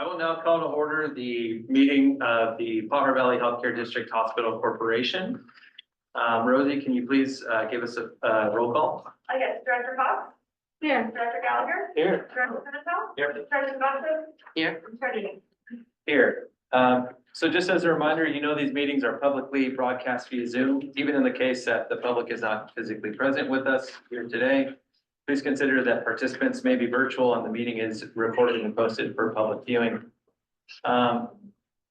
I will now call to order the meeting of the Potter Valley Healthcare District Hospital Corporation. Rosie, can you please give us a roll call? Yes, Director Cox? Here. Director Gallagher? Here. Director Pimentel? Here. President Bosco? Here. Attorney. Here. So just as a reminder, you know, these meetings are publicly broadcast via Zoom, even in the case that the public is not physically present with us here today. Please consider that participants may be virtual and the meeting is recorded and posted for public viewing.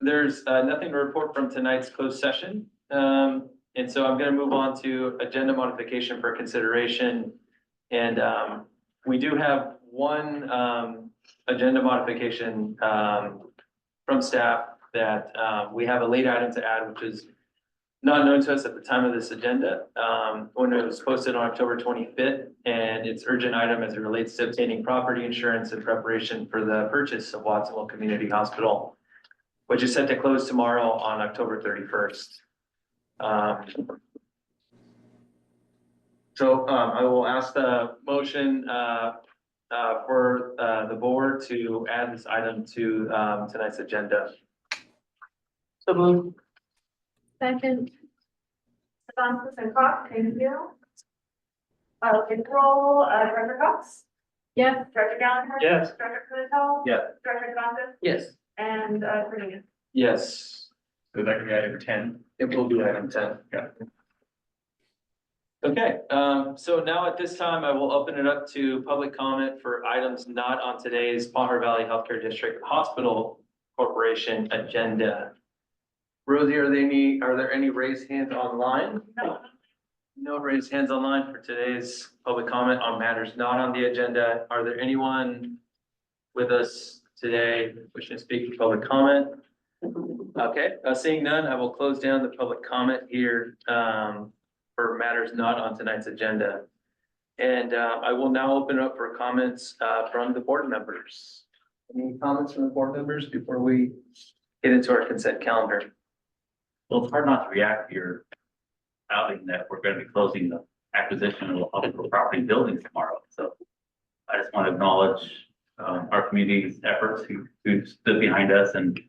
There's nothing to report from tonight's closed session. And so I'm going to move on to agenda modification for consideration. And we do have one agenda modification from staff that we have a late item to add, which is not known to us at the time of this agenda, when it was posted on October 25th, and it's urgent item as it relates to obtaining property insurance in preparation for the purchase of Watsonville Community Hospital, which is set to close tomorrow on October 31st. So I will ask the motion for the board to add this item to tonight's agenda. So moved. Second. Johnson and Cox, thank you. Take roll, Director Cox? Yes. Director Gallagher? Yes. Director Pimentel? Yeah. Director Johnson? Yes. And, Attorney. Yes. So that can be item 10. It will be item 10. Yeah. Okay, so now at this time, I will open it up to public comment for items not on today's Potter Valley Healthcare District Hospital Corporation agenda. Rosie, are there any raised hands online? No. No raised hands online for today's public comment on matters not on the agenda. Are there anyone with us today wishing to speak for public comment? Okay, seeing none, I will close down the public comment here for matters not on tonight's agenda. And I will now open it up for comments from the board members. Any comments from the board members before we get into our consent calendar? Well, it's hard not to react to your outing that we're going to be closing the acquisition of the property buildings tomorrow. So I just want to acknowledge our community's efforts who stood behind us and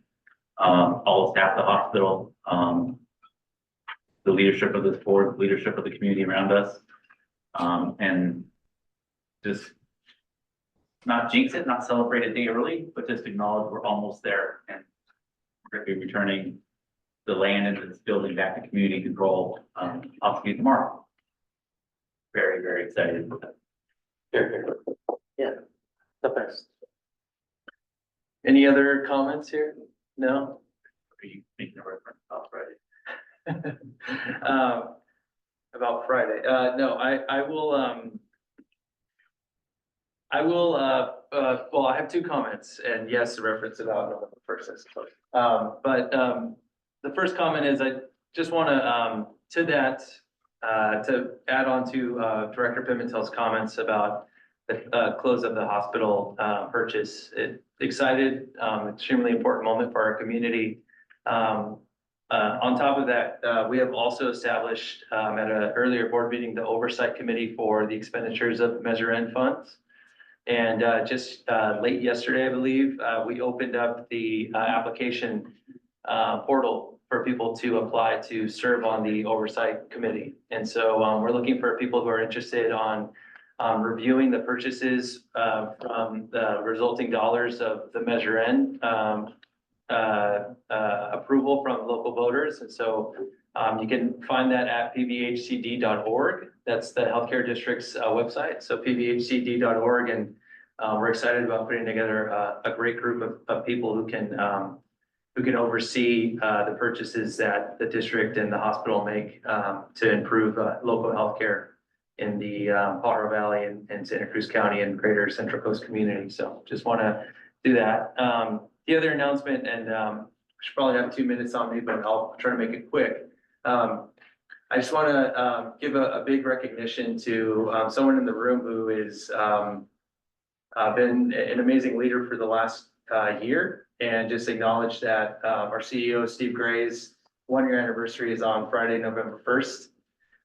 all the staff at the hospital, the leadership of this board, the leadership of the community around us, and just not jinx it, not celebrate a day early, but just acknowledge we're almost there and we're going to be returning the land into this building back to community control possibly tomorrow. Very, very excited for that. Yeah, the best. Any other comments here? No? Are you making a reference about Friday? About Friday. No, I will, well, I have two comments, and yes, a reference about November 1st. But the first comment is I just want to that, to add on to Director Pimentel's comments about the close of the hospital purchase. Excited, extremely important moment for our community. On top of that, we have also established at an earlier board meeting the oversight committee for the expenditures of Measure N funds. And just late yesterday, I believe, we opened up the application portal for people to apply to serve on the oversight committee. And so we're looking for people who are interested on reviewing the purchases from the resulting dollars of the Measure N approval from local voters. And so you can find that at PVHCD.org. That's the healthcare district's website. So PVHCD.org. And we're excited about putting together a great group of people who can oversee the purchases that the district and the hospital make to improve local healthcare in the Potter Valley and Santa Cruz County and greater Central Coast community. So just want to do that. The other announcement, and I should probably have 2 minutes on me, but I'll try to make it quick. I just want to give a big recognition to someone in the room who has been an amazing leader for the last year, and just acknowledge that our CEO, Steve Gray's 1-year anniversary is on Friday, November 1st.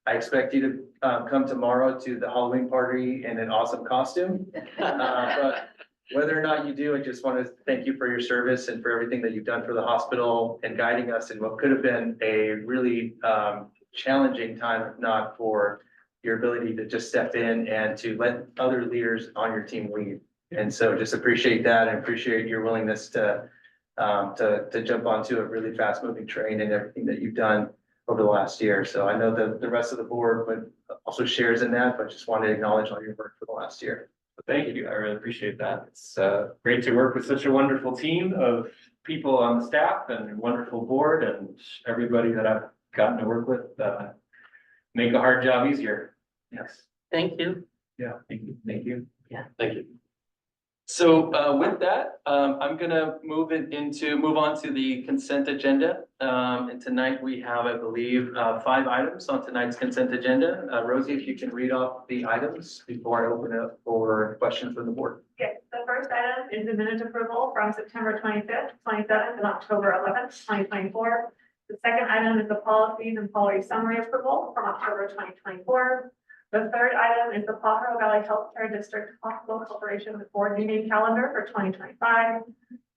I expect you to come tomorrow to the Halloween party in an awesome costume. But whether or not you do, I just want to thank you for your service and for everything that you've done for the hospital and guiding us in what could have been a really challenging time, if not for your ability to just step in and to let other leaders on your team lead. And so just appreciate that and appreciate your willingness to jump onto a really fast moving train and everything that you've done over the last year. So I know that the rest of the board would also shares in that, but just wanted to acknowledge all your work for the last year. Thank you. I really appreciate that. It's great to work with such a wonderful team of people on the staff and a wonderful board and everybody that I've gotten to work with. Make a hard job easier. Yes. Thank you. Yeah, thank you. Thank you. Thank you. So with that, I'm gonna move on to the consent agenda. And tonight we have, I believe, 5 items on tonight's consent agenda. Rosie, if you can read off the items before I open it up for questions from the board. Okay, the first item is the minute approval from September 25th, 27th, and October 11th, 2024. The second item is the policies and policy summary approval from October 2024. The third item is the Pajaro Valley Healthcare District Hospital Corporation board meeting calendar for 2025.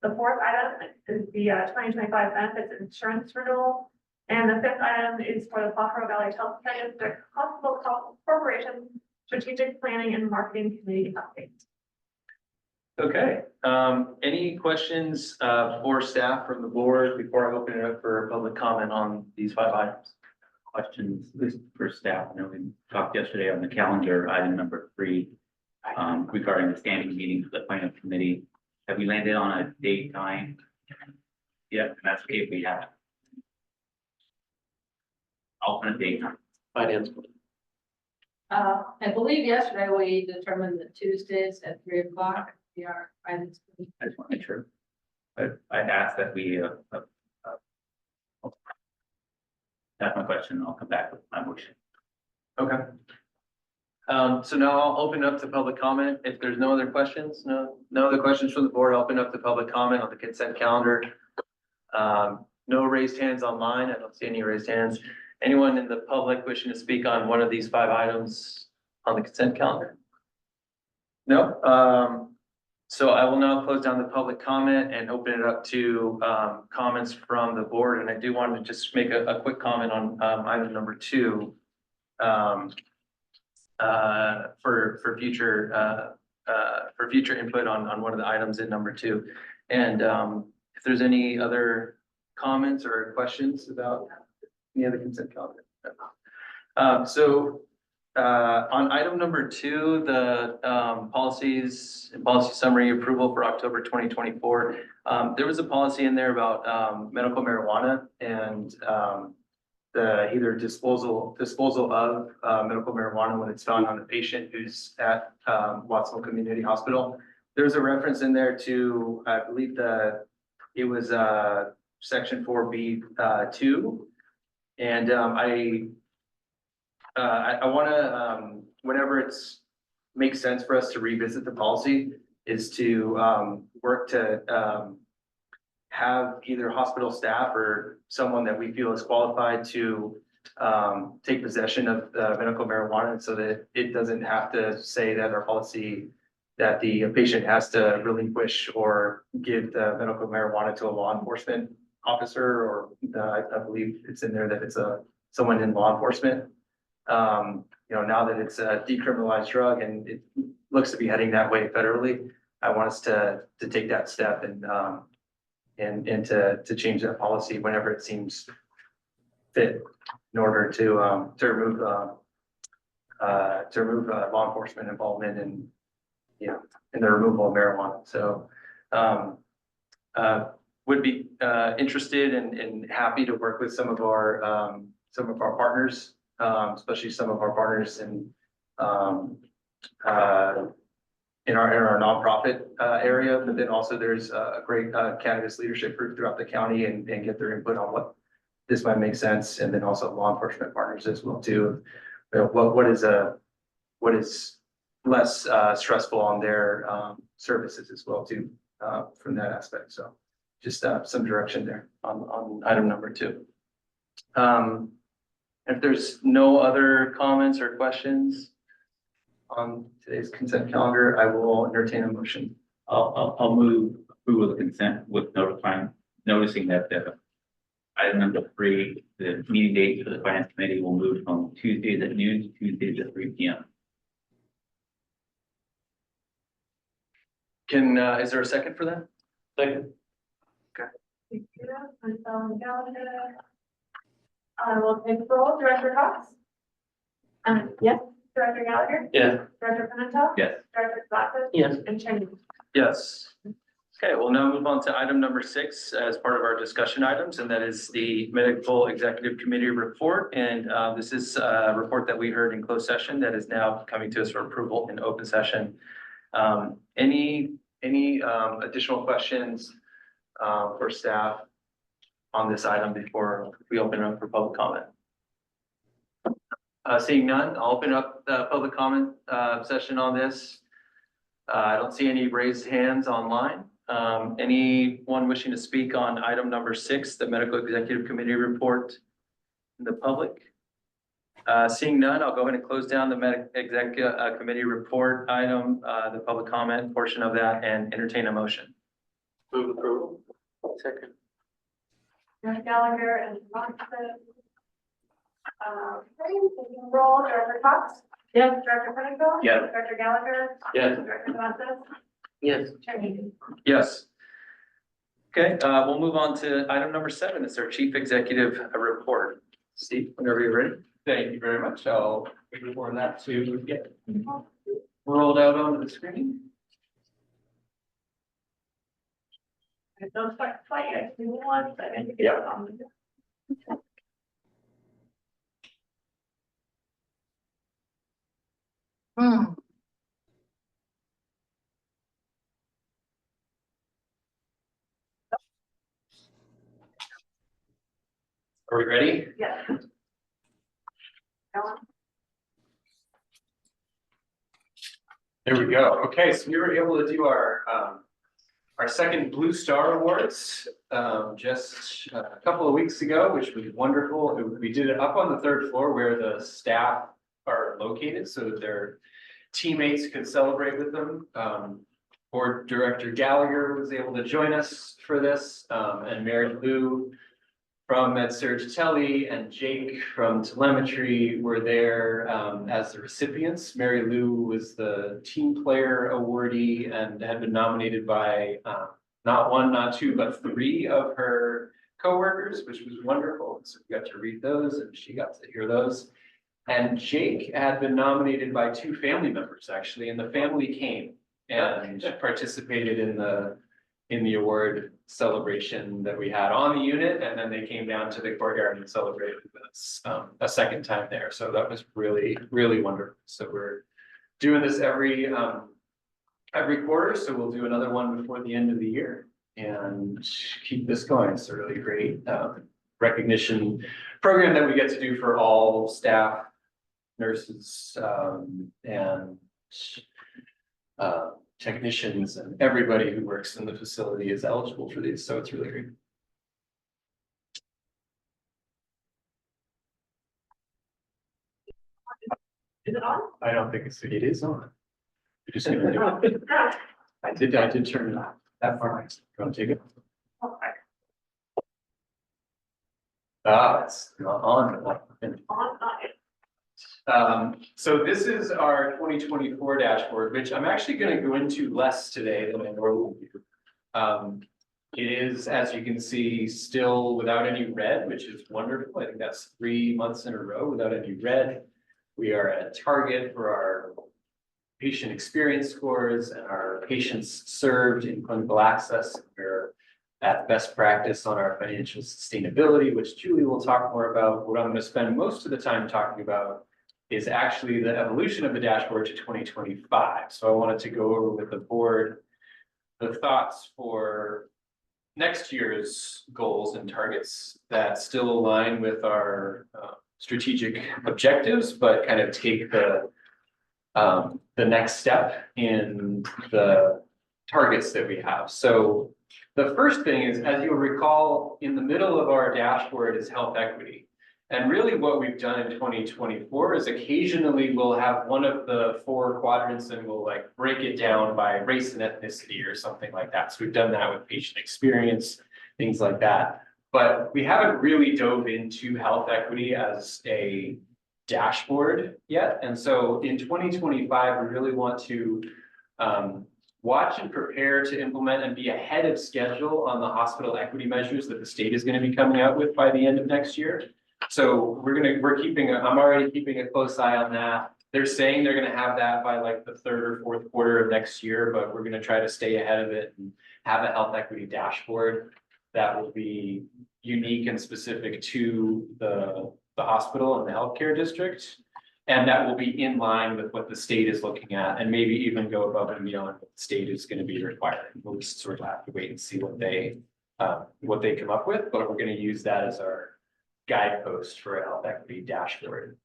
The fourth item is the 2025 benefits insurance renewal. And the fifth item is for the Pajaro Valley Healthcare District Hospital Corporation strategic planning and marketing committee update. Okay, any questions for staff from the board before I open it up for public comment on these 5 items? Questions, at least for staff. I know we talked yesterday on the calendar, item number 3, regarding the standing meetings of the finance committee. Have we landed on a date, time? Yeah, and that's okay if we have. Alternate date. Finance. I believe yesterday we determined that Tuesdays at 3:00 we are finance. I just want to make sure. I asked that we, that's my question. I'll come back with my motion. Okay. So now I'll open up to public comment. If there's no other questions, no other questions from the board, I'll open up to public comment on the consent calendar. No raised hands online. I don't see any raised hands. Anyone in the public wishing to speak on one of these 5 items on the consent calendar? No. So I will now close down the public comment and open it up to comments from the board. And I do want to just make a quick comment on item number 2 for future input on one of the items in number 2. And if there's any other comments or questions about any of the consent calendar. On item number 2, the policies and policy summary approval for October 2024, there was a policy in there about medical marijuana and the either disposal of medical marijuana when it's found on a patient who's at Watsonville Community Hospital. There's a reference in there to, I believe it was section 4B 2. And I want to, whenever it's makes sense for us to revisit the policy, is to work to have either hospital staff or someone that we feel is qualified to take possession of the medical marijuana, so that it doesn't have to say that our policy that the patient has to relinquish or give the medical marijuana to a law enforcement officer, or I believe it's in there that it's someone in law enforcement. Now that it's a decriminalized drug and it looks to be heading that way federally, I want us to take that step and to change that policy whenever it seems fit in order to remove law enforcement involvement in the removal of marijuana. So would be interested and happy to work with some of our partners, especially some of our partners in our nonprofit area, but then also there's a great cannabis leadership group throughout the county and get their input on what this might make sense, and then also law enforcement partners as well too. What is less stressful on their services as well too, from that aspect. So just some direction there on item number 2. If there's no other comments or questions on today's consent calendar, I will entertain a motion. I'll move approval of the consent with noticing that the item number 3, the meeting date for the finance committee will move from Tuesdays at noon to Tuesdays at 3 p.m. Is there a second for that? Second. Thank you, Ms. Gallagher. I will take roll, Director Cox? Yes. Director Gallagher? Yeah. Director Pimentel? Yes. Director Blackwood? Yes. And Chair Newman. Yes. Okay, we'll now move on to item number 6 as part of our discussion items, and that is the medical executive committee report. And this is a report that we heard in closed session that is now coming to us for approval in open session. Any additional questions for staff on this item before we open it up for public comment? Seeing none, I'll open up the public comment session on this. I don't see any raised hands online. Anyone wishing to speak on item number 6, the medical executive committee report in the public? Seeing none, I'll go ahead and close down the medical executive committee report item, the public comment portion of that, and entertain a motion. Move approval. Second. Director Gallagher and Johnson. Roll, Director Cox? Yes. Director Pimentel? Yes. Director Gallagher? Yes. Director Johnson? Yes. Chair Newman. Yes. Okay, we'll move on to item number 7. It's our chief executive report. Steve, whenever you're ready. Thank you very much. I'll wait for that to get rolled out onto the screen. Don't start fighting. We want second to get Yeah. it on. Are we ready? Yes. Go on. There we go. Okay, so we were able to do our second Blue Star Awards just a couple of weeks ago, which was wonderful. We did it up on the 3rd floor where the staff are located so that their teammates could celebrate with them. Board Director Gallagher was able to join us for this, and Mary Lou from MedSurg Tele and Jake from Telemetry were there as the recipients. Mary Lou was the team player awardee and had been nominated by not 1, not 2, but 3 of her coworkers, which was wonderful. So we got to read those and she got to hear those. And Jake had been nominated by 2 family members actually, and the family came and participated in the award celebration that we had on the unit, and then they came down to the courtyard and celebrated with us a second time there. So that was really, really wonderful. So we're doing this every quarter, so we'll do another one before the end of the year and keep this going. It's a really great recognition program that we get to do for all staff, nurses, and technicians, and everybody who works in the facility is eligible for these, so it's really great. Is it on? I don't think it is on. You're just gonna do it. No. I did turn it off that far. You want to take it? Okay. It's not on. So this is our 2024 dashboard, which I'm actually going to go into less today than I normally do. It is, as you can see, still without any red, which is wonderful. I think that's 3 months in a row without any red. We are at target for our patient experience scores and our patients served in clinical access. We're at best practice on our financial sustainability, which Julie will talk more about. What I'm going to spend most of the time talking about is actually the evolution of the dashboard to 2025. So I wanted to go over with the board the thoughts for next year's goals and targets that still align with our strategic objectives, but kind of take the next step in the targets that we have. So the first thing is, as you'll recall, in the middle of our dashboard is health equity. And really what we've done in 2024 is occasionally we'll have one of the 4 quadrants and we'll like break it down by race and ethnicity or something like that. So we've done that with patient experience, things like that. But we haven't really dove into health equity as a dashboard yet. And so in 2025, we really want to watch and prepare to implement and be ahead of schedule on the hospital equity measures that the state is going to be coming out with by the end of next year. So I'm already keeping a close eye on that. They're saying they're going to have that by like the 3rd or 4th quarter of next year, but we're going to try to stay ahead of it and have a health equity dashboard that will be unique and specific to the hospital and the healthcare district. And that will be in line with what the state is looking at and maybe even go above and beyond what the state is going to be requiring. We'll just sort of have to wait and see what they come up with, but we're going to use that as our guidepost for a health equity dashboard.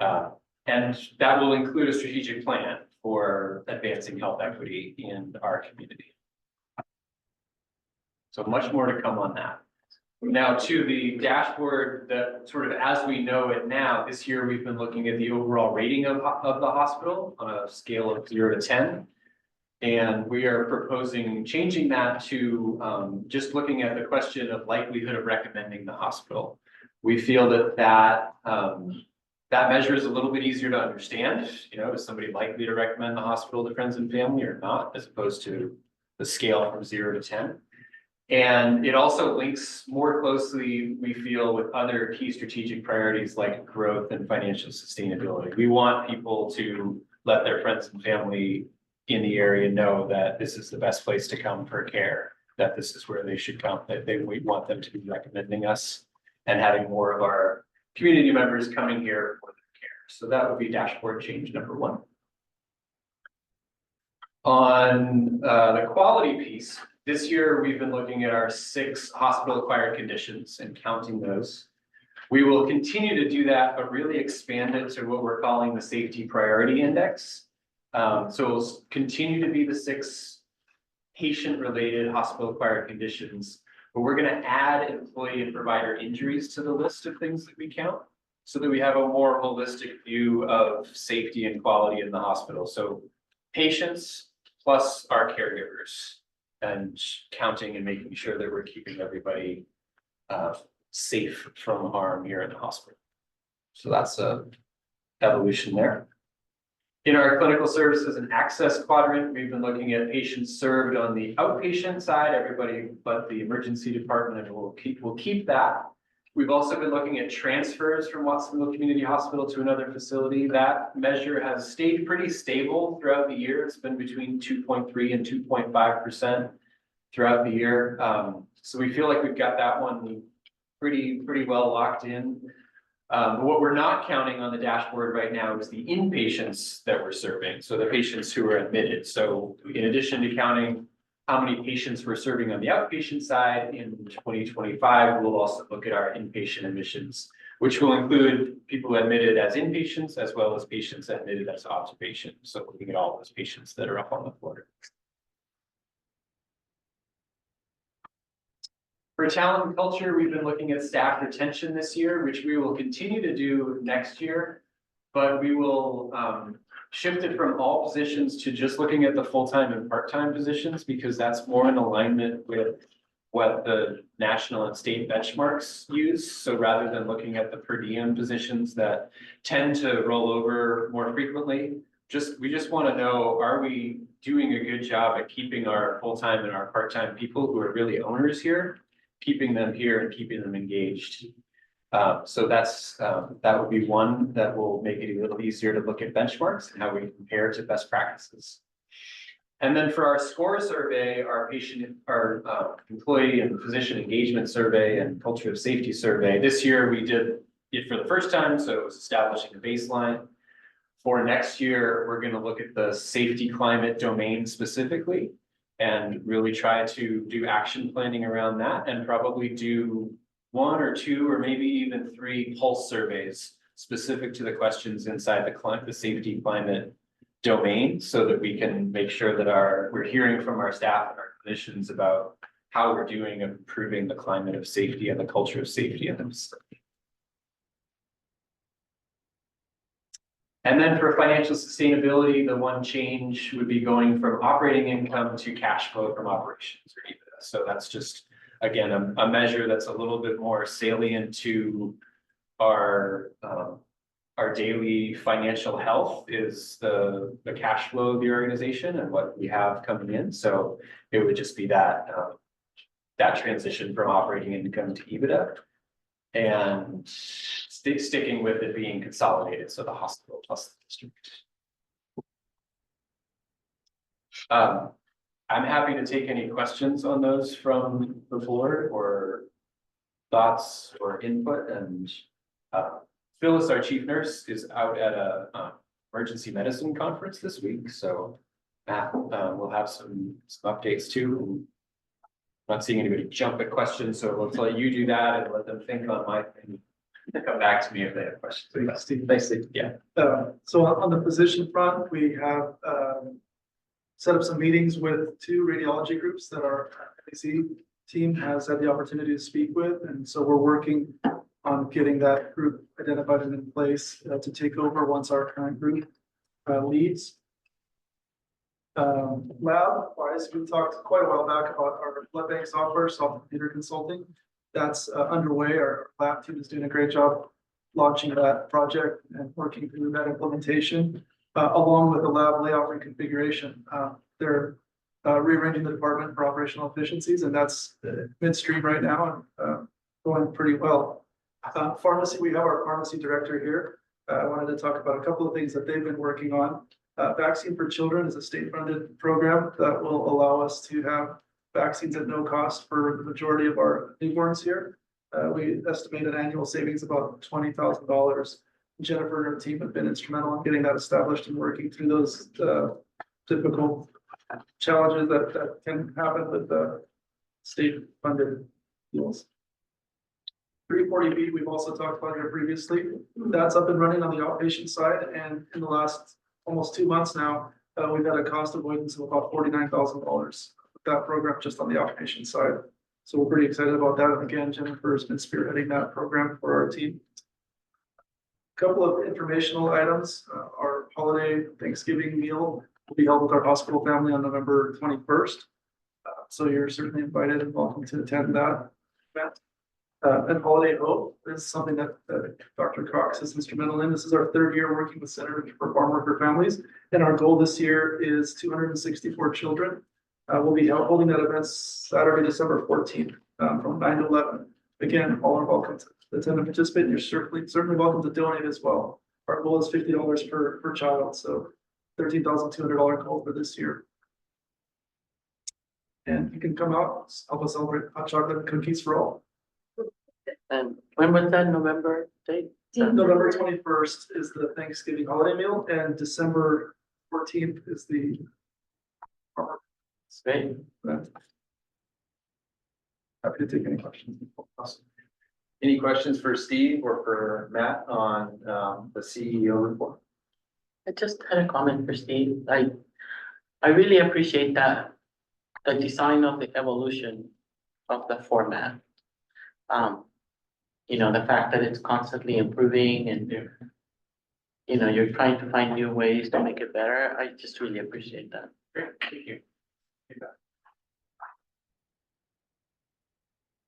And that will include a strategic plan for advancing health equity in our community. So much more to come on that. Now to the dashboard that sort of as we know it now, this year we've been looking at the overall rating of the hospital on a scale of 0 to 10. And we are proposing changing that to just looking at the question of likelihood of recommending the hospital. We feel that measure is a little bit easier to understand. You know, is somebody likely to recommend the hospital to friends and family or not, as opposed to the scale from 0 to 10. And it also links more closely, we feel, with other key strategic priorities like growth and financial sustainability. We want people to let their friends and family in the area know that this is the best place to come for care, that this is where they should come, that we want them to be recommending us and having more of our community members coming here for their care. So that would be dashboard change number 1. On the quality piece, this year we've been looking at our 6 hospital-acquired conditions and counting those. We will continue to do that, but really expand it to what we're calling the Safety Priority Index. So it'll continue to be the 6 patient-related hospital-acquired conditions, but we're going to add employee and provider injuries to the list of things that we count so that we have a more holistic view of safety and quality in the hospital. So patients plus our caregivers and counting and making sure that we're keeping everybody safe from harm here in the hospital. So that's a evolution there. In our clinical services and access quadrant, we've been looking at patients served on the outpatient side, everybody but the emergency department, and we'll keep that. We've also been looking at transfers from Watsonville Community Hospital to another facility. That measure has stayed pretty stable throughout the year. It's been between 2.3 and 2.5% throughout the year. So we feel like we've got that one pretty well locked in. What we're not counting on the dashboard right now is the inpatients that we're serving. So the patients who are admitted. So in addition to counting how many patients we're serving on the outpatient side in 2025, we'll also look at our inpatient admissions, which will include people admitted as inpatients as well as patients admitted as observation. So looking at all those patients that are up on the floor. For talent and culture, we've been looking at staff retention this year, which we will continue to do next year, but we will shift it from all positions to just looking at the full-time and part-time positions, because that's more in alignment with what the national and state benchmarks use. So rather than looking at the per diem positions that tend to roll over more frequently, we just want to know, are we doing a good job at keeping our full-time and our part-time people who are really owners here, keeping them here and keeping them engaged. So that would be one that will make it a little easier to look at benchmarks and how we compare to best practices. And then for our SCORE survey, our employee and physician engagement survey and culture of safety survey, this year we did it for the first time, so it was establishing a baseline. For next year, we're going to look at the safety climate domain specifically and really try to do action planning around that, and probably do 1 or 2 or maybe even 3 pulse surveys specific to the questions inside the safety climate domain, so that we can make sure that we're hearing from our staff and our clinicians about how we're doing improving the climate of safety and the culture of safety in the facility. And then for financial sustainability, the one change would be going from operating income to cash flow from operations or EBITDA. So that's just, again, a measure that's a little bit more salient to our daily financial health is the cash flow of the organization and what we have coming in. So it would just be that transition from operating income to EBITDA. And sticking with it being consolidated, so the hospital plus the district. I'm happy to take any questions on those from the board or thoughts or input. And Phyllis, our chief nurse, is out at a emergency medicine conference this week, so Matt will have some updates too. Not seeing anybody jump at questions, so let's let you do that and let them think on my thing. Come back to me if they have questions. Thanks, Steve. Thanks, Steve. Yeah. So on the physician front, we have set up some meetings with two radiology groups that our FAC team has had the opportunity to speak with. And so we're working on getting that group identified and in place to take over once our current group leads. Lab wise, we talked quite a while back about our blood bank software, computer consulting. That's underway. Our lab team is doing a great job launching that project and working through that implementation, along with the lab layout reconfiguration. They're rearranging the department for operational efficiencies, and that's midstream right now and going pretty well. Pharmacy, we have our pharmacy director here. I wanted to talk about a couple of things that they've been working on. Vaccine for Children is a state-funded program that will allow us to have vaccines at no cost for the majority of our newborns here. We estimate an annual savings of about $20,000. Jennifer and her team have been instrumental in getting that established and working through those typical challenges that can happen with the state-funded deals. 340B, we've also talked about here previously. That's up and running on the outpatient side, and in the last almost 2 months now, we've had a cost avoidance of about $49,000 with that program just on the outpatient side. So we're pretty excited about that. And again, Jennifer has been spearheading that program for our team. A couple of informational items. Our holiday Thanksgiving meal will be held with our hospital family on November 21st. So you're certainly invited and welcome to attend that event. And Holiday Hope is something that Dr. Cox is instrumental in. This is our 3rd year working with Centers for Farm Worker Families. And our goal this year is 264 children. We'll be holding that event Saturday, December 14th from 9 to 11. Again, all are welcome to attend and participate. And you're certainly welcome to donate as well. Our goal is $50 per child. So $13,200 goal for this year. And you can come out, help us celebrate hot chocolate and cookies for all. And when was that November date? November 21st is the Thanksgiving holiday meal, and December 14th is the. Great. event. Happy to take any questions. Awesome. Any questions for Steve or for Matt on the CEO report? I just had a comment for Steve. I really appreciate that, the design of the evolution of the format. You know, the fact that it's constantly improving and you know, you're trying to find new ways to make it better. I just really appreciate that. Great, thank you.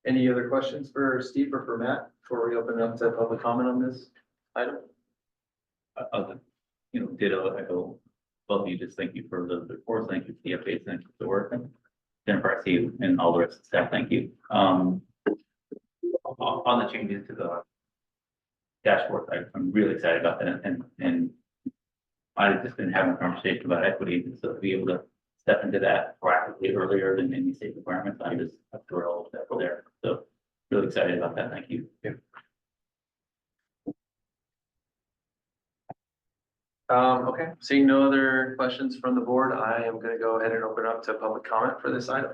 Any other questions for Steve or for Matt before we open up to public comment on this item? You know, ditto, echo both of you, just thank you for the reports, thank you for the updates, thank you for the work. Jennifer, I see you, and all the rest of the staff, thank you. On the changes to the dashboard, I'm really excited about that, and I've just been having a conversation about equity, and so to be able to step into that proactively earlier than any state requirements, I'm thrilled that we're there. So really excited about that. Thank you. Yeah. Okay, seeing no other questions from the board, I am going to go ahead and open up to public comment for this item.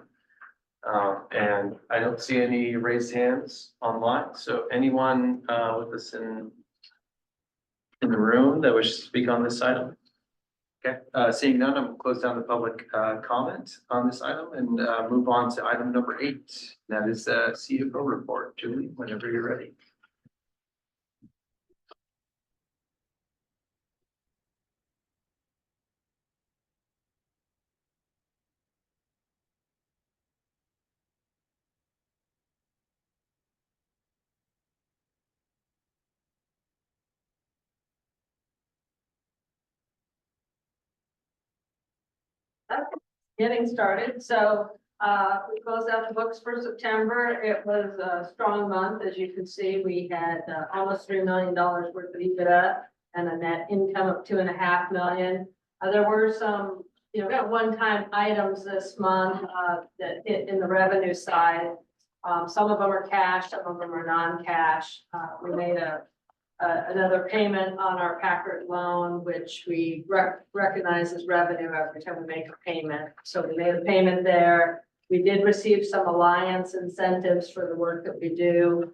And I don't see any raised hands online. So anyone with us in the room that wishes to speak on this item? Okay, seeing none, I'm gonna close down the public comment on this item and move on to item number 8. That is the CFO report. Julie, whenever you're ready. Getting started, so, we closed out the books for September. It was a strong month, as you can see, we had almost $3 million worth of EBITDA and a net income of $2.5 million. There were some, got one-time items this month, that hit in the revenue side. Some of them are cash, some of them are non-cash. We made another payment on our Packard loan, which we recognize as revenue every time we make a payment. So we made a payment there. We did receive some alliance incentives for the work that we do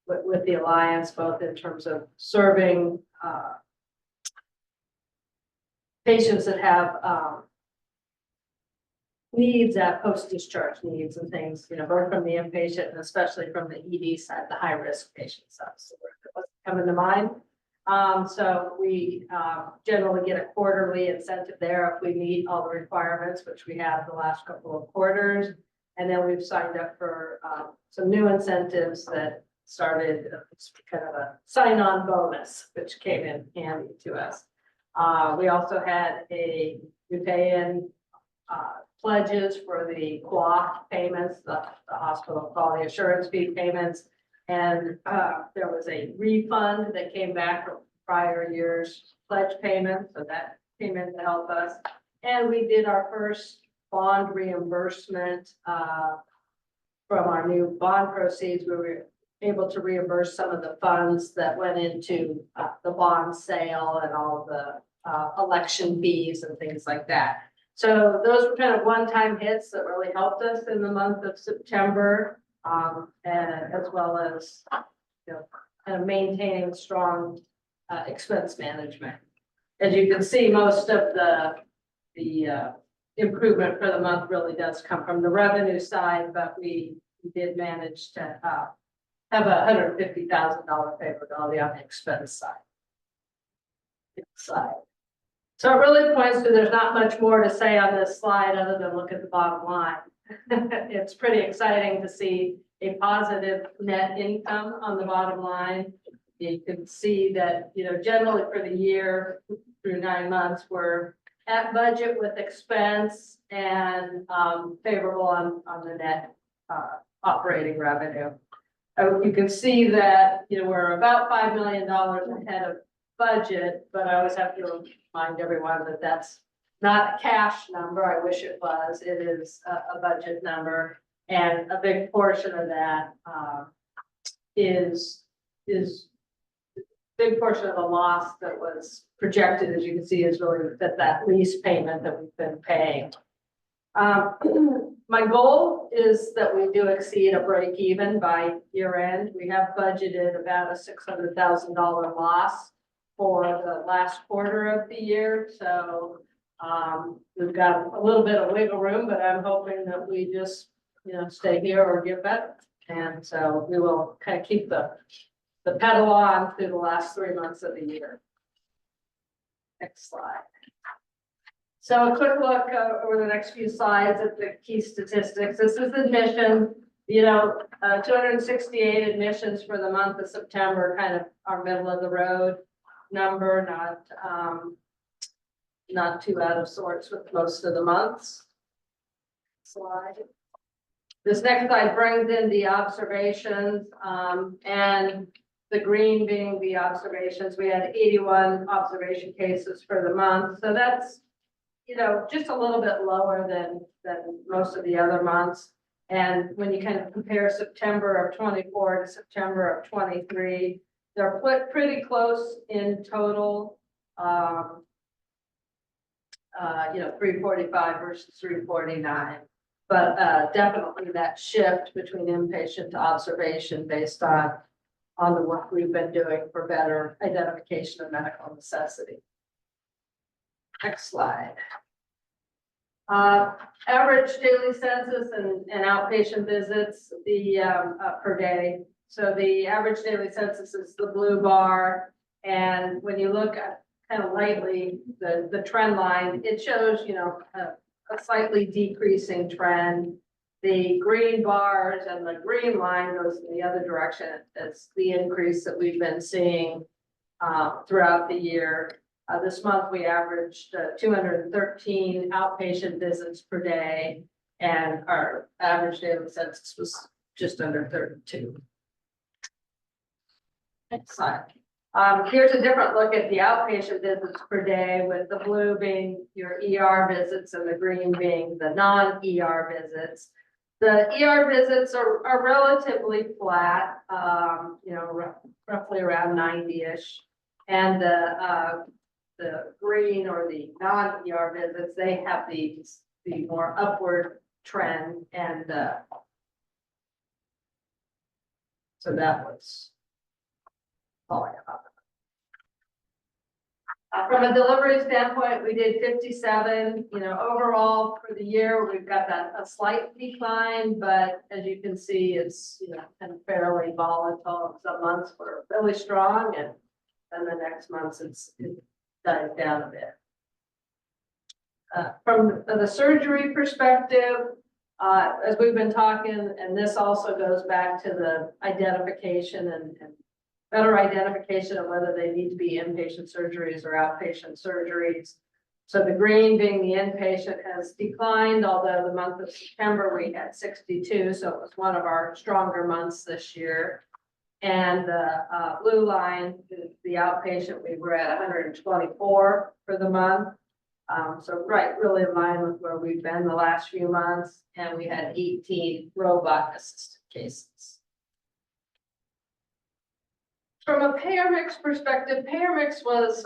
with the alliance, both in terms of serving patients that have needs at post-discharge needs and things, both from the inpatient and especially from the ED side, the high-risk patient side. So what's coming to mind. So we generally get a quarterly incentive there if we meet all the requirements, which we have the last couple of quarters. And then we've signed up for some new incentives that started kind of a sign-on bonus, which came in handy to us. We also had we pay in pledges for the QAF payments, the hospital quality assurance fee payments. And there was a refund that came back from prior year's pledge payment, so that came in to help us. And we did our first bond reimbursement from our new bond proceeds. We were able to reimburse some of the funds that went into the bond sale and all the election fees and things like that. So those were kind of one-time hits that really helped us in the month of September, and as well as, kind of maintaining strong expense management. As you can see, most of the improvement for the month really does come from the revenue side, but we did manage to have $150,000 favorability on the expense side. So it really points to there's not much more to say on this slide other than look at the bottom line. It's pretty exciting to see a positive net income on the bottom line. You can see that, generally for the year through 9 months, we're at budget with expense and favorable on the net operating revenue. You can see that, we're about $5 million ahead of budget, but I always have to remind everyone that that's not a cash number. I wish it was. It is a budget number, and a big portion of that is big portion of the loss that was projected, as you can see, is really that lease payment that we've been paying. My goal is that we do exceed a break even by year end. We have budgeted about a $600,000 loss for the last quarter of the year. So we've got a little bit of wiggle room, but I'm hoping that we just, stay here or get better. And so we will kind of keep the pedal on through the last 3 months of the year. Next slide. So a quick look over the next few slides at the key statistics. This is admission, 268 admissions for the month of September, kind of our middle of the road number, not too out of sorts with most of the months. Slide. This next slide brings in the observations, and the green being the observations. We had 81 observation cases for the month. So that's, just a little bit lower than most of the other months. And when you kind of compare September of 24 to September of 23, they're pretty close in total. 345 versus 349. But definitely that shift between inpatient to observation based on the work we've been doing for better identification of medical necessity. Next slide. Average daily census and outpatient visits per day. So the average daily census is the blue bar. And when you look at kind of lightly the trend line, it shows, a slightly decreasing trend. The green bars and the green line goes in the other direction. It's the increase that we've been seeing throughout the year. This month, we averaged 213 outpatient visits per day, and our average daily census was just under 32. Next slide. Here's a different look at the outpatient visits per day, with the blue being your ER visits and the green being the non-ER visits. The ER visits are relatively flat, roughly around 90-ish. And the green or the non-ER visits, they have the more upward trend, and so that was all I have. From a delivery standpoint, we did 57, overall for the year, we've got a slight decline, but as you can see, it's, kind of fairly volatile. Some months were really strong, and then the next months it dies down a bit. From the surgery perspective, as we've been talking, and this also goes back to the identification and better identification of whether they need to be inpatient surgeries or outpatient surgeries. So the green being the inpatient has declined, although the month of September we had 62, so it was one of our stronger months this year. And the blue line is the outpatient. We were at 124 for the month. So really in line with where we've been the last few months, and we had 18 robot assisted cases. From a payer mix perspective, payer mix was,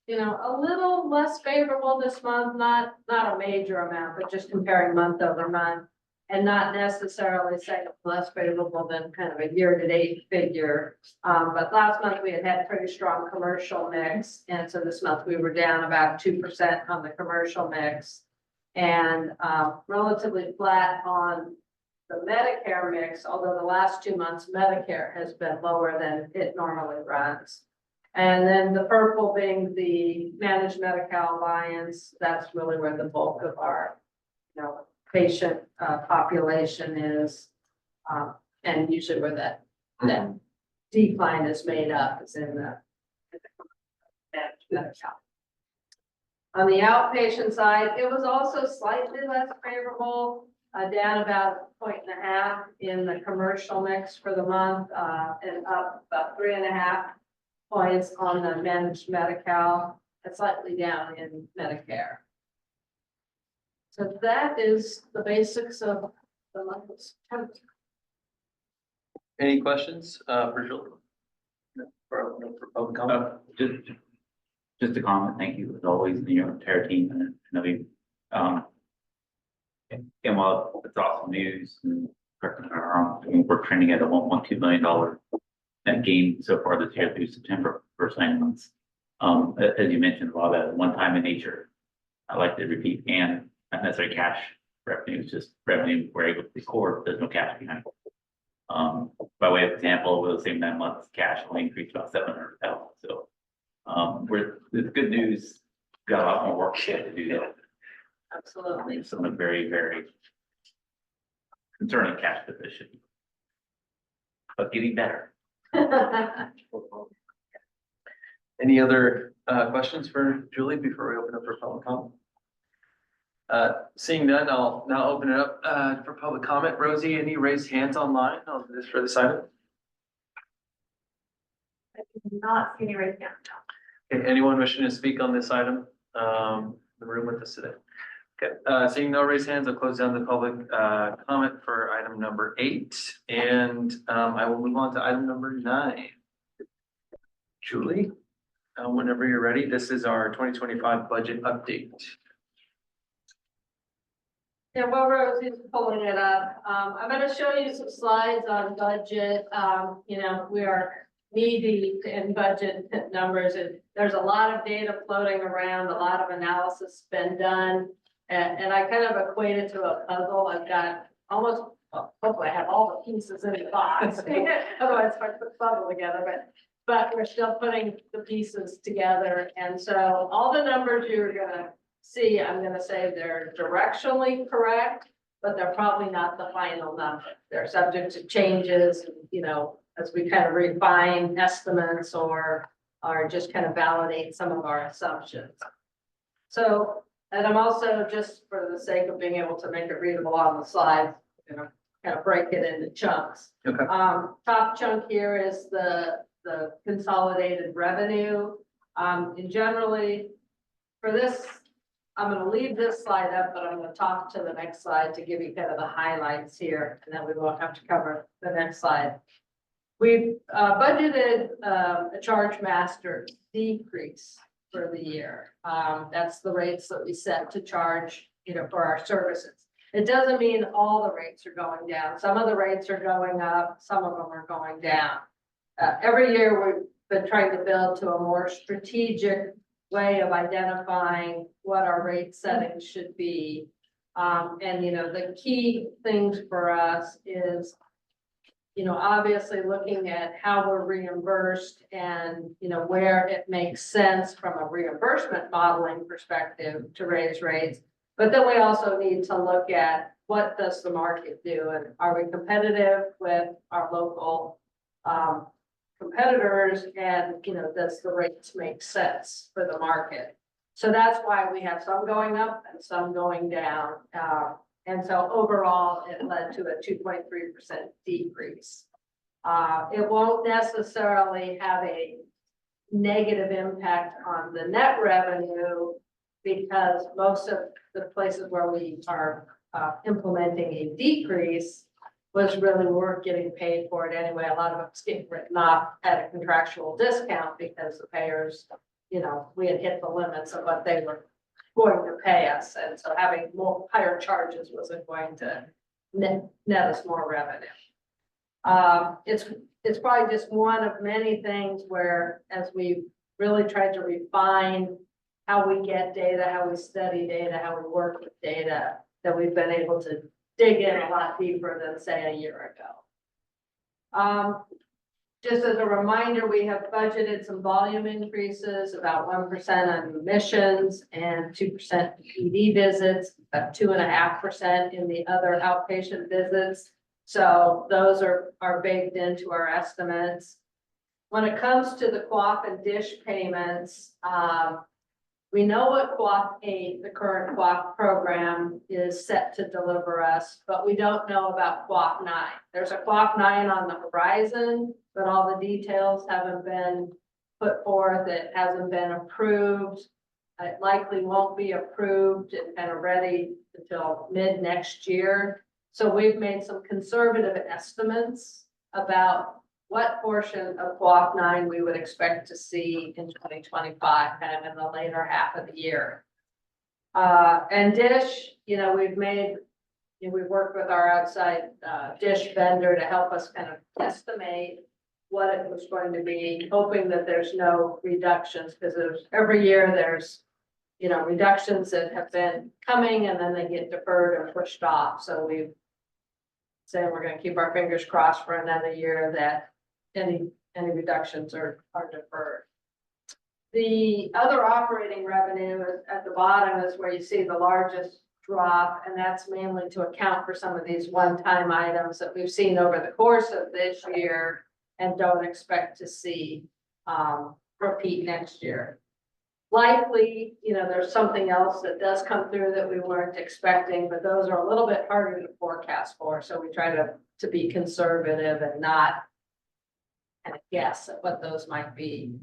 a little less favorable this month, not a major amount, but just comparing month over month, and not necessarily saying less favorable than kind of a year-to-date figure. But last month we had pretty strong commercial mix, and so this month we were down about 2% on the commercial mix, and relatively flat on the Medicare mix, although the last 2 months Medicare has been lower than it normally runs. And then the purple being the Managed Medi-Cal Alliance, that's really where the bulk of our, patient population is, and usually where that decline is made up is in the Managed Medi-Cal. On the outpatient side, it was also slightly less favorable, down about 1.5 in the commercial mix for the month, and up about 3.5 points on the Managed Medi-Cal, and slightly down in Medicare. So that is the basics of the month of September. Any questions, for Julie? No, for public comment? Just a comment, thank you as always, and your entire team, and I know and while it's awesome news, and correct me if I'm wrong, we're trending at a $1.2 million net gain so far this year through September, first 9 months. As you mentioned, a lot of that one-time in nature. I like to repeat, and not necessarily cash revenue, it's just revenue we're able to record, there's no cash behind it. By way of example, over the same 9 months, cash only increased about $700,000. So it's good news, got a lot more work to do though. Absolutely. Some of very, very concerning cash position, but getting better. Any other questions for Julie before we open up for public comment? Seeing none, I'll now open it up for public comment. Rosie, any raised hands online on this for this item? I did not see any raised hand. Okay, anyone wishing to speak on this item? In the room with us today. Okay, seeing no raised hands, I'll close down the public comment for item number 8, and I will move on to item number 9. Julie, whenever you're ready, this is our 2025 budget update. Yeah, while Rosie's pulling it up, I'm going to show you some slides on budget. We are knee-deep in budget numbers, and there's a lot of data floating around, a lot of analysis been done. And I kind of equate it to a puzzle. I've got hopefully I have all the pieces in the box. Otherwise it's hard to put the puzzle together, but we're still putting the pieces together. And so all the numbers you're gonna see, I'm gonna say they're directionally correct, but they're probably not the final number. They're subject to changes, as we kind of refine estimates or are just kind of validate some of our assumptions. So, and I'm also, just for the sake of being able to make it readable on the slide, you know, kind of break it into chunks. Okay. Top chunk here is the consolidated revenue. And generally, for this, I'm gonna leave this slide up, but I'm gonna talk to the next slide to give you kind of the highlights here, and then we won't have to cover the next slide. We've budgeted a charge master decrease for the year. That's the rates that we set to charge, you know, for our services. It doesn't mean all the rates are going down. Some of the rates are going up, some of them are going down. Every year we've been trying to build to a more strategic way of identifying what our rate settings should be. And you know, the key things for us is, you know, obviously looking at how we're reimbursed and, you know, where it makes sense from a reimbursement modeling perspective to raise rates. But then we also need to look at what does the market do, and are we competitive with our local competitors, and, you know, does the rates make sense for the market? So that's why we have some going up and some going down. And so overall, it led to a 2.3% decrease. It won't necessarily have a negative impact on the net revenue, because most of the places where we are implementing a decrease was really we're getting paid for it anyway. A lot of it's getting written off at a contractual discount because the payers, you know, we had hit the limits of what they were going to pay us. And so having more higher charges wasn't going to net us more revenue. It's probably just one of many things where, as we really tried to refine how we get data, how we study data, how we work with data, that we've been able to dig in a lot deeper than, say, a year ago. Just as a reminder, we have budgeted some volume increases, about 1% on admissions and 2% PD visits, about 2.5% in the other outpatient visits. So those are baked into our estimates. When it comes to the QAF and DISH payments, we know what QAF 8, the current QAF program, is set to deliver us, but we don't know about QAF 9. There's a QAF 9 on the horizon, but all the details haven't been put forth. It hasn't been approved. It likely won't be approved and kind of ready until mid next year. So we've made some conservative estimates about what portion of QAF 9 we would expect to see in 2025, kind of in the later half of the year. And DISH, you know, we've worked with our outside DISH vendor to help us kind of estimate what it was going to be, hoping that there's no reductions, because every year there's, you know, reductions that have been coming and then they get deferred or pushed off. So we've said we're going to keep our fingers crossed for another year that any reductions are deferred. The other operating revenue is at the bottom, is where you see the largest drop, and that's mainly to account for some of these one-time items that we've seen over the course of this year and don't expect to see repeat next year. Likely, you know, there's something else that does come through that we weren't expecting, but those are a little bit harder to forecast for. So we try to be conservative and not kind of guess at what those might be.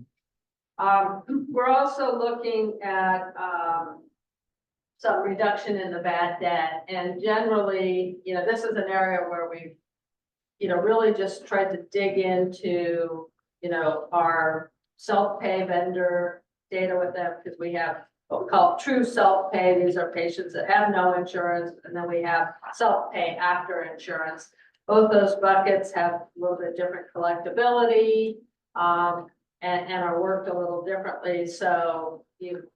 We're also looking at some reduction in the bad debt, and generally, you know, this is an area where we've, you know, really just tried to dig into, you know, our self-pay vendor data with them, because we have what we call true self-pay. These are patients that have no insurance, and then we have self-pay after insurance. Both those buckets have a little bit different collectability and are worked a little differently. So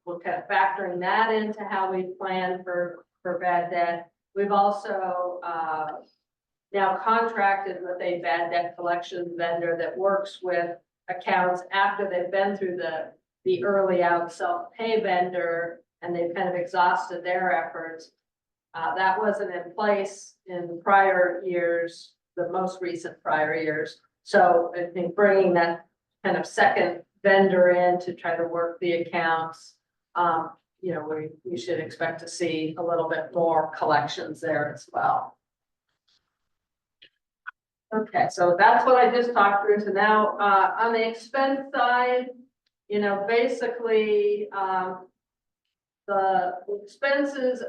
we're kind of factoring that into how we plan for bad debt. We've also now contracted with a bad debt collection vendor that works with accounts after they've been through the early out self-pay vendor and they've kind of exhausted their efforts. That wasn't in place in prior years, the most recent prior years. So I think bringing that kind of second vendor in to try to work the accounts. You know, we should expect to see a little bit more collections there as well. Okay, so that's what I just talked through. So now, on the expense side, you know, basically, the expenses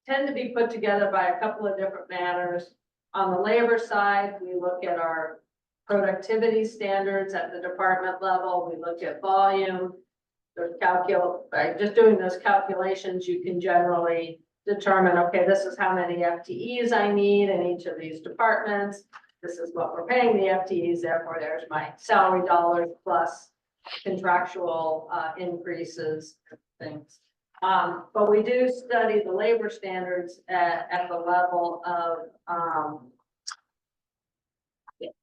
tend to be put together by a couple of different manners. On the labor side, we look at our productivity standards at the department level. We look at volume. By just doing those calculations, you can generally determine, okay, this is how many FTEs I need in each of these departments. This is what we're paying the FTEs, therefore there's my salary dollars plus contractual increases and things. But we do study the labor standards at the level of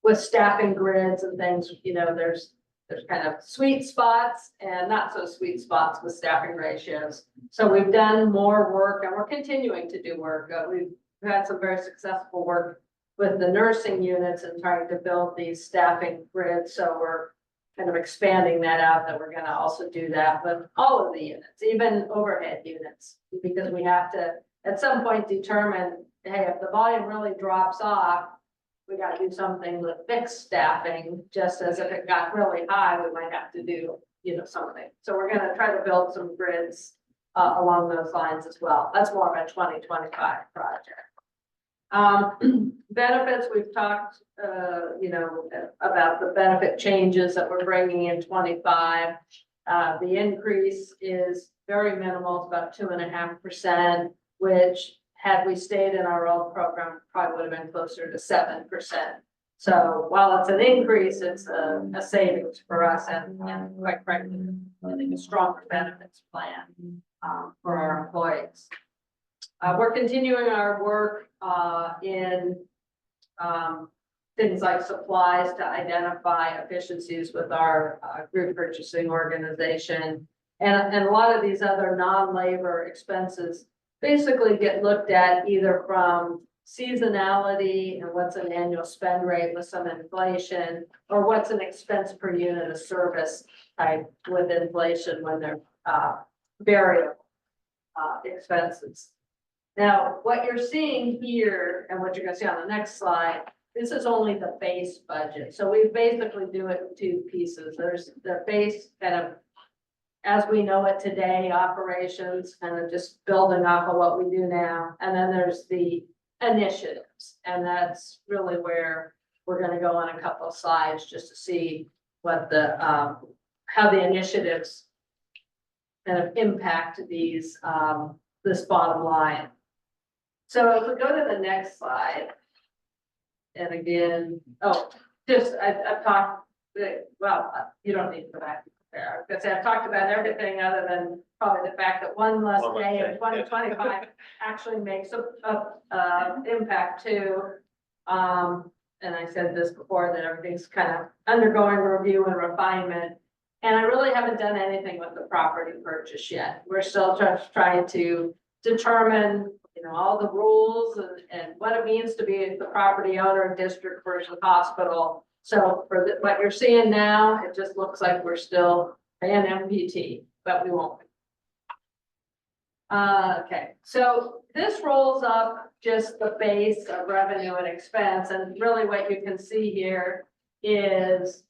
with staffing grids and things, you know, there's kind of sweet spots and not so sweet spots with staffing ratios. So we've done more work and we're continuing to do work. We've had some very successful work with the nursing units and trying to build these staffing grids. So we're kind of expanding that out, that we're going to also do that with all of the units, even overhead units, because we have to at some point determine, hey, if the volume really drops off, we got to do something with fixed staffing, just as if it got really high, we might have to do, you know, something. So we're going to try to build some grids along those lines as well. That's more of a 2025 project. Benefits, we've talked, you know, about the benefit changes that we're bringing in 25. The increase is very minimal, it's about 2.5%, which had we stayed in our old program, probably would have been closer to 7%. So while it's an increase, it's a savings for us and quite frankly, I think a stronger benefits plan for our employees. We're continuing our work in things like supplies to identify efficiencies with our group purchasing organization. And a lot of these other non-labor expenses basically get looked at either from seasonality and what's an annual spend rate with some inflation, or what's an expense per unit of service type with inflation when they're variable expenses. Now, what you're seeing here and what you're going to see on the next slide, this is only the base budget. So we basically do it in two pieces. There's the base kind of as we know it today, operations, kind of just building off of what we do now. And then there's the initiatives. And that's really where we're going to go on a couple of slides just to see what the how the initiatives kind of impact these this bottom line. So if we go to the next slide, and again, I've talked, well, you don't need to go back there, because I've talked about everything other than probably the fact that one less day in 2025 actually makes a impact too. And I said this before, that everything's kind of undergoing review and refinement. And I really haven't done anything with the property purchase yet. We're still just trying to determine, you know, all the rules and what it means to be the property owner, district versus hospital. So for what you're seeing now, it just looks like we're still an MPT, but we won't be. Okay, so this rolls up just the base of revenue and expense, and really what you can see here is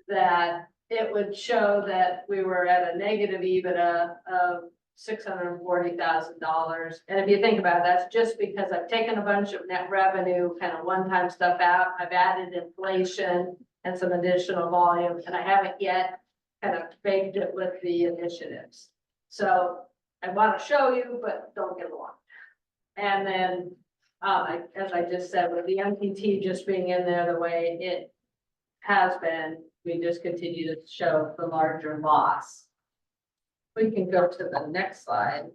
that it would show that we were at a negative EBITDA of $640,000. And if you think about it, that's just because I've taken a bunch of net revenue, kind of one-time stuff out. I've added inflation and some additional volume, and I haven't yet kind of baked it with the initiatives. So I want to show you, but don't get along. And then, as I just said, with the MPT just being in there the way it has been, we just continue to show the larger loss. We can go to the next slide.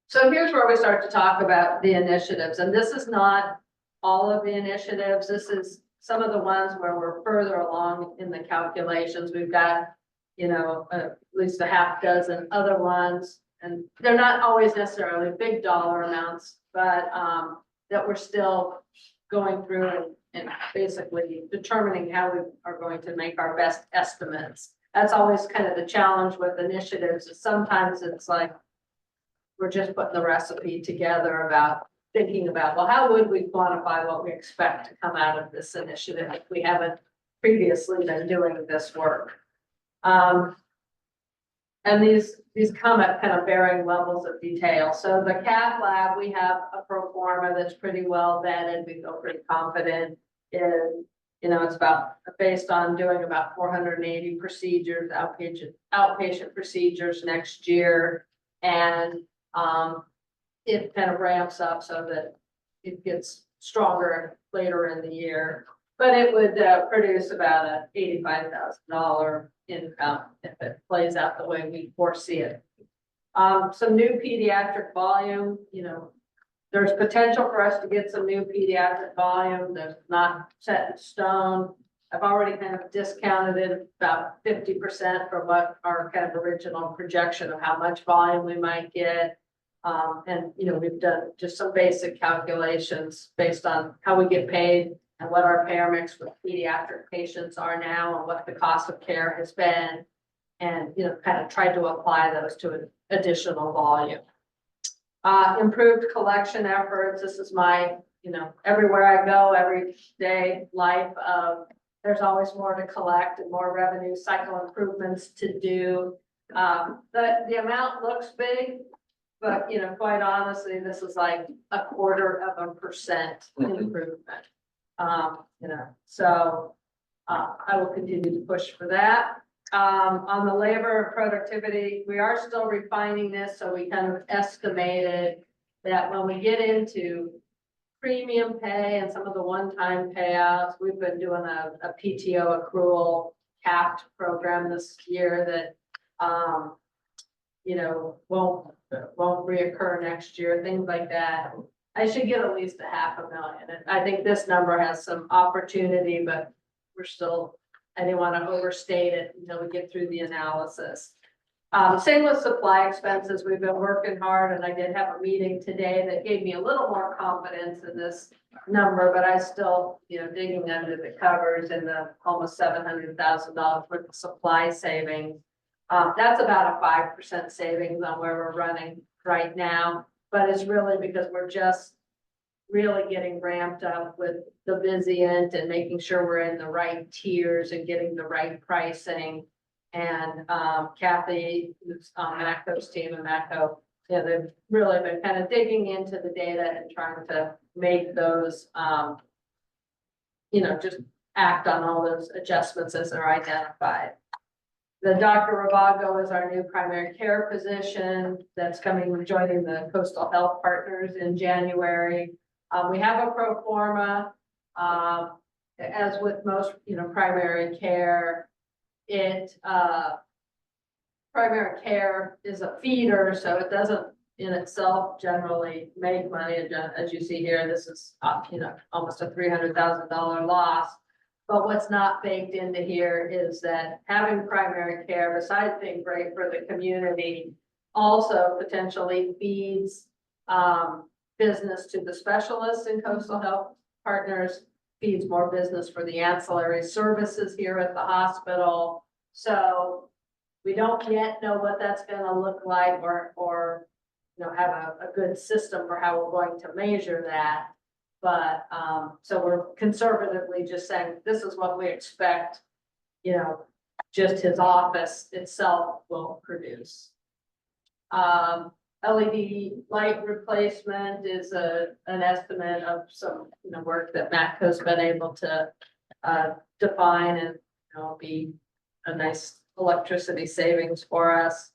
So here's where we start to talk about the initiatives. And this is not all of the initiatives. This is some of the ones where we're further along in the calculations. We've got, you know, at least a half dozen other ones. And they're not always necessarily big dollar amounts, but that we're still going through and basically determining how we are going to make our best estimates. That's always kind of the challenge with initiatives, is sometimes it's like we're just putting the recipe together about thinking about, well, how would we quantify what we expect to come out of this initiative if we haven't previously been doing this work? And these come at kind of varying levels of detail. So the cath lab, we have a pro forma that's pretty well vetted. We feel pretty confident in, it's about based on doing about 480 procedures, outpatient procedures next year. And it kind of ramps up so that it gets stronger later in the year. But it would produce about a $85,000 income if it plays out the way we foresee it. Some new pediatric volume, there's potential for us to get some new pediatric volume that's not set in stone. I've already kind of discounted it about 50% from what our kind of original projection of how much volume we might get. And, we've done just some basic calculations based on how we get paid and what our payer mix with pediatric patients are now and what the cost of care has been. And, kind of tried to apply those to an additional volume. Improved collection efforts. This is my, everywhere I go, every day life of, there's always more to collect and more revenue cycle improvements to do. The amount looks big, but, quite honestly, this is like 0.25% improvement. So I will continue to push for that. On the labor and productivity, we are still refining this, so we kind of estimated that when we get into premium pay and some of the one-time payouts, we've been doing a PTO accrual capped program this year that won't reoccur next year, things like that. I should get at least $500,000. And I think this number has some opportunity, but I didn't want to overstate it until we get through the analysis. Same with supply expenses. We've been working hard, and I did have a meeting today that gave me a little more confidence in this number, but I still, digging under the covers in the almost $700,000 worth of supply savings. That's about a 5% savings on where we're running right now, but it's really because we're just really getting ramped up with the Vizient and making sure we're in the right tiers and getting the right pricing. And Kathy, who's on Matco's team, and Matco, they've really been kind of digging into the data and trying to make those, just act on all those adjustments as they're identified. The Dr. Ravago is our new primary care physician that's joining the Coastal Health Partners in January. We have a pro forma, as with most, primary care. Primary care is a feeder, so it doesn't in itself generally make money. As you see here, this is, almost a $300,000 loss. But what's not baked into here is that having primary care, besides being great for the community, also potentially feeds business to the specialists in Coastal Health Partners, feeds more business for the ancillary services here at the hospital. So we don't yet know what that's going to look like or have a good system for how we're going to measure that. But so we're conservatively just saying this is what we expect, just his office itself will produce. LED light replacement is an estimate of some work that Matco's been able to define, and be a nice electricity savings for us.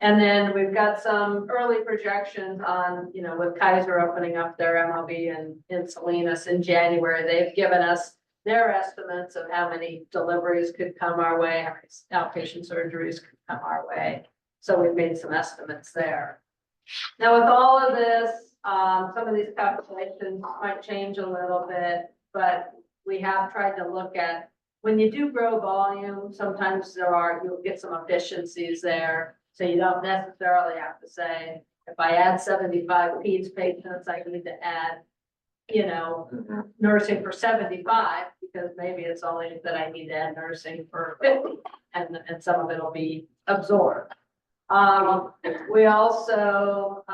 And then we've got some early projections on, with Kaiser opening up their MOB in Salinas in January, they've given us their estimates of how many deliveries could come our way, how many outpatient surgeries could come our way. So we've made some estimates there. Now with all of this, some of these calculations might change a little bit, but we have tried to look at, when you do grow volume, sometimes you'll get some efficiencies there. So you don't necessarily have to say, if I add 75 peds patients, I need to add you know, nursing for 75, because maybe it's only that I need to add nursing for 50, and some of it'll be absorbed. We also,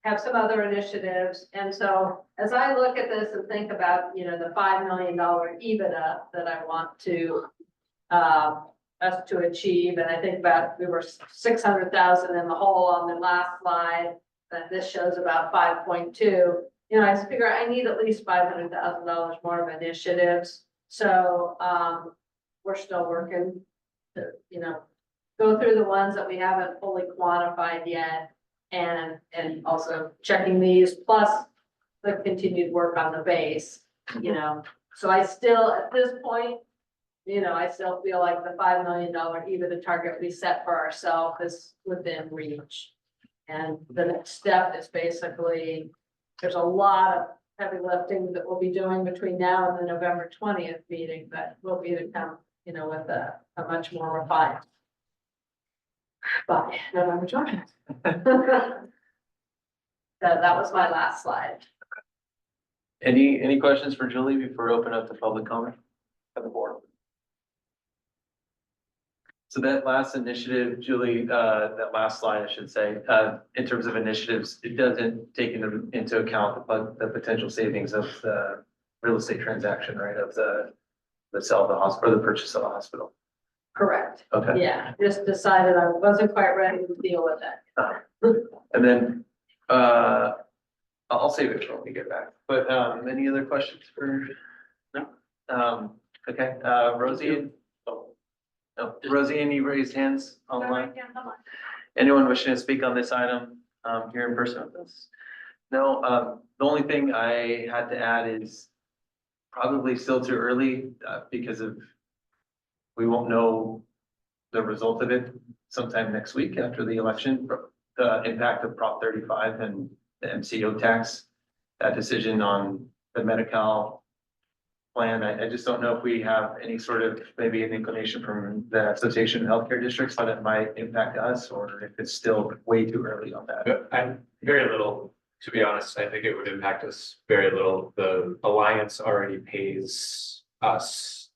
have some other initiatives, and so as I look at this and think about, you know, the $5 million EBITDA that I want to, us to achieve, and I think about, we were 600,000 in the hole on the last slide, that this shows about 5.2. You know, I figure I need at least $500,000 more of initiatives, so, we're still working to, you know, go through the ones that we haven't fully quantified yet, and also checking these, plus the continued work on the base, you know. So I still, at this point, you know, I still feel like the $5 million EBITDA target we set for ourselves is within reach. And the next step is basically, there's a lot of heavy lifting that we'll be doing between now and the November 20th meeting, that will be to come, you know, with a much more refined by November 20th. That was my last slide. Any questions for Julie before we open up the public comment of the board? So that last initiative, Julie, that last slide, I should say, in terms of initiatives, it doesn't take into account the potential savings of the real estate transaction, right? Of the sale of the hospital, or the purchase of the hospital. Correct. Okay. Yeah, just decided I wasn't quite ready to deal with it. And then, I'll save it for when we get back, but, any other questions for? No. Okay, Rosie, no, Rosie, any raised hands online? Yeah, come on. Anyone wishing to speak on this item, here in person with us? No, the only thing I had to add is probably still too early, because of, we won't know the result of it sometime next week after the election, the impact of Prop 35 and the MCO tax, that decision on the Medi-Cal plan. I just don't know if we have any sort of, maybe an inclination from the Association of Healthcare Districts that it might impact us, or if it's still way too early on that. I'm very little, to be honest. I think it would impact us very little. The Alliance already pays us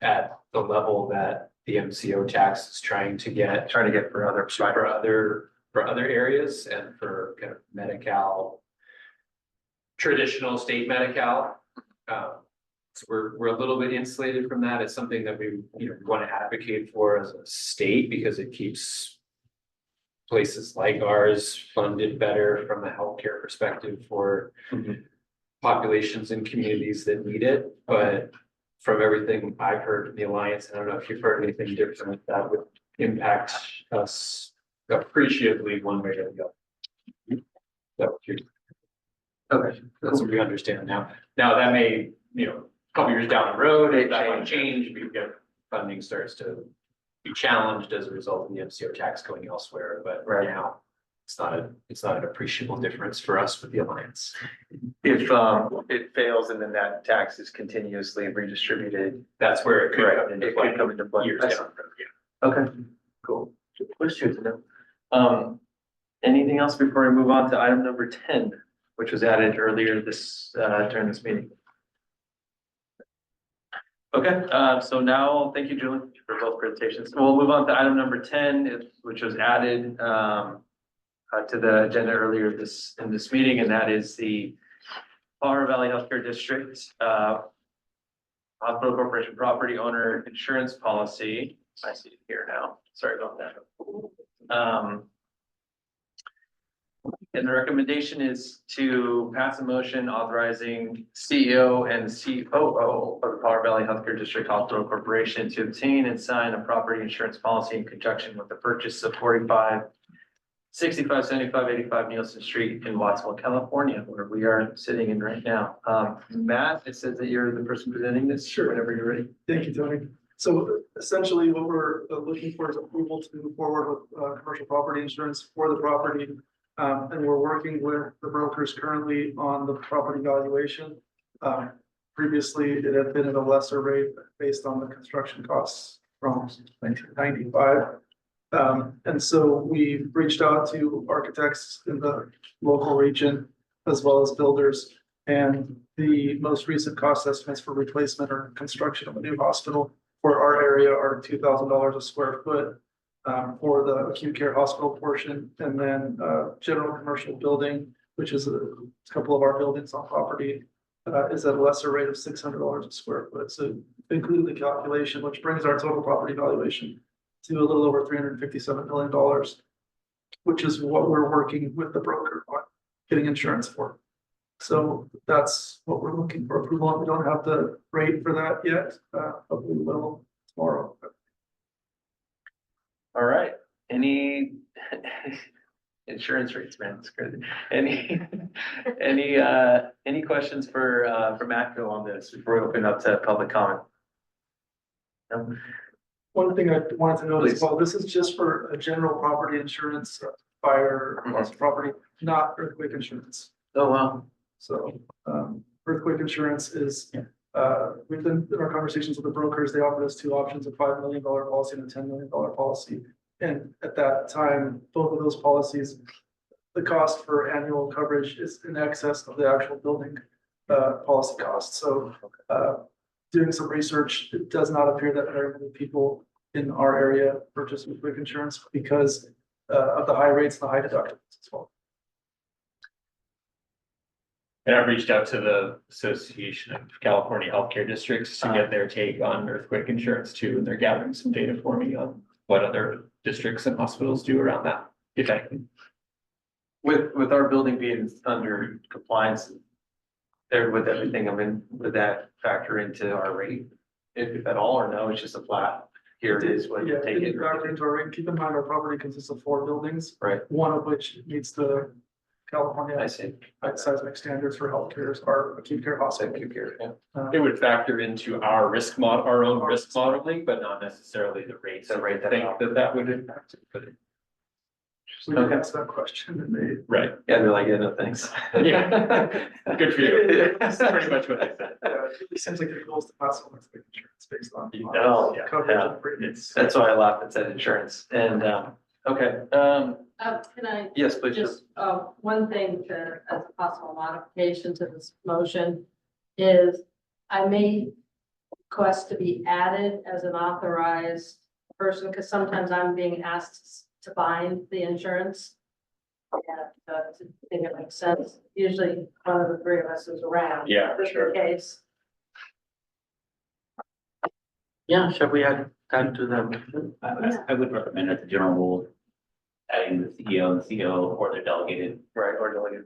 at the level that the MCO tax is trying to get For other providers. for other areas, and for kind of Medi-Cal, traditional state Medi-Cal. So we're a little bit insulated from that. It's something that we, you know, want to advocate for as a state, because it keeps places like ours funded better from a healthcare perspective for populations and communities that need it. But from everything I've heard from the Alliance, I don't know if you've heard anything different, that would impact us appreciably one way or the other. Okay. That's what we understand now. Now, that may, you know, a couple years down the road, that might change, because funding starts to be challenged as a result of the MCO tax going elsewhere, but right now, it's not an appreciable difference for us with the Alliance. If it fails and then that tax is continuously redistributed. That's where it could Right, come into it play. could come into play. Years down the road, yeah. Okay, cool. What's good to know? Anything else before we move on to item number 10, which was added earlier this, during this meeting? Okay, so now, thank you, Julie, for both presentations. We'll move on to item number 10, which was added, to the agenda earlier in this meeting, and that is the Colorado Valley Healthcare District, Hospital Corporation Property Owner Insurance Policy. I see it here now. Sorry about that. And the recommendation is to pass a motion authorizing CEO and COO of the Colorado Valley Healthcare District Hospital Corporation to obtain and sign a property insurance policy in conjunction with the purchase of 6575 Nielsen Street in Wattsville, California, where we are sitting in right now. Matt, it says that you're the person presenting this. Sure. Whenever you're ready. Thank you, Tony. So essentially what we're looking for is approval to move forward with commercial property insurance for the property. And we're working with the brokers currently on the property valuation. Previously, it had been at a lesser rate based on the construction costs from 1995. And so we reached out to architects in the local region, as well as builders, And the most recent cost estimates for replacement or construction of a new hospital for our area are $2,000 a square foot. For the acute care hospital portion, and then general commercial building, which is a couple of our buildings on property, is at a lesser rate of $600 a square foot. So include the calculation, which brings our total property valuation to a little over $357 million, which is what we're working with the broker on getting insurance for. So that's what we're looking for approval. We don't have the rate for that yet, but we will tomorrow. All right, any insurance rates, man, it's crazy. Any questions for Matco on this before we open up to public comment? No? One thing I wanted to note Please. as well, this is just for a general property insurance, fire, loss of property, not earthquake insurance. Oh, wow. So, earthquake insurance is, we've been in our conversations with the brokers, they offered us two options, a $5 million policy and a $10 million policy. And at that time, both of those policies, the cost for annual coverage is in excess of the actual building, policy cost. So, doing some research, it does not appear that very many people in our area purchase earthquake insurance because, of the high rates and the high deductibles as well. And I've reached out to the Association of California Healthcare Districts to get their take on earthquake insurance too, and they're gathering some data for me on what other districts and hospitals do around that, if anything. With our building being under compliance there with everything, I mean, would that factor into our rate? If at all, or no, it's just a flat, here it is, what you Yeah, take it. factor into our rate. Keep in mind, our property consists of 4 buildings, Right, one of which meets the California I see. seismic standards for healthcare, our acute care hospital. Thank you, Gary. Yeah. It would factor into our our own risk modeling, but not necessarily the rates. The rate I think that would impact it, but. So we asked that question and they. Right, Yeah, they're like, yeah, no, thanks. yeah, good for you. That's pretty much what they said. It seems like the goal is to pass on with insurance based on. Oh, yeah, Coverage yeah. and premiums. That's why I laughed and said insurance, and, okay, Can I yes, please. just, one thing to, as a possible modification to this motion is I may request to be added as an authorized person, because sometimes I'm being asked to bind the insurance. And, to think it makes sense, usually one of the three of us is around. Yeah, Just in sure. case. Yeah, shall we add that to the? I would recommend as a general rule, adding the CEO and CO or their delegated, Right, or delegated.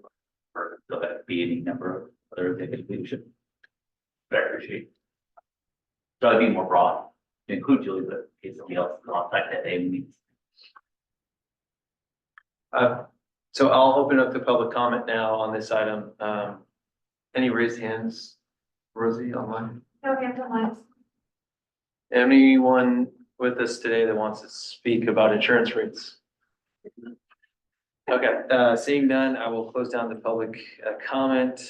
or so that be any number of other executive leadership. But I appreciate. So I'd be more broad, include Julie, but in case somebody else is on site that day, we need. So I'll open up the public comment now on this item. Any raised hands? Rosie online? No, hands on lines. Anyone with us today that wants to speak about insurance rates? Okay, seeing none, I will close down the public comment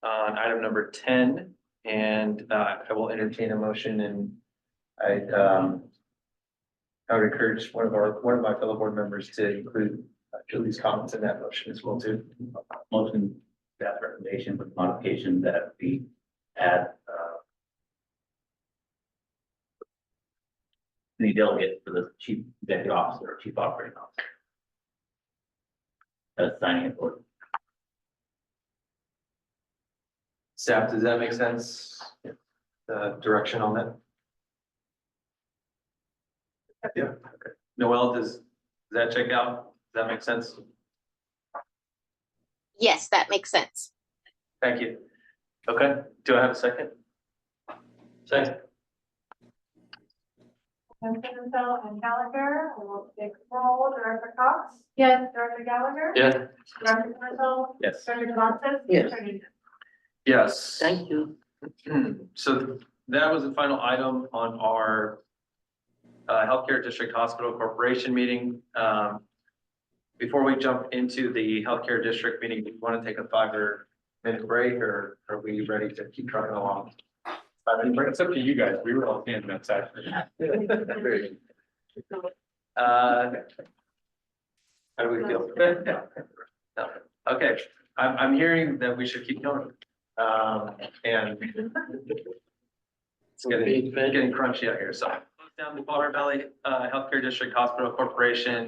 on item number 10. And I will entertain a motion, and I would encourage one of my fellow board members to include Julie's comments in that motion as well too. Motion, that recommendation with modification that we add, the delegate for the chief executive officer or chief operating officer. That's signing it for. Staff, does that make sense? Direction on that? Yeah. Okay. Noel, does that check out? Does that make sense? Yes, that makes sense. Thank you. Okay, do I have a second? Second. Pimentel and Gallagher, we will take roll. Director Cox? Yes. Director Gallagher? Yeah. Director Pimentel? Yes. Director Devontas? Yes. Director Nugent? Yes. Thank you. So that was the final item on our Healthcare District Hospital Corporation meeting. Before we jump into the Healthcare District meeting, do you want to take a 5-minute break, or are we ready to keep trucking along? 5-minute break? It's up to you guys. We were all standing outside. How do we feel? No. Okay, I'm hearing that we should keep going. And it's getting crunchy out here, so. Close down the Water Valley Healthcare District Hospital Corporation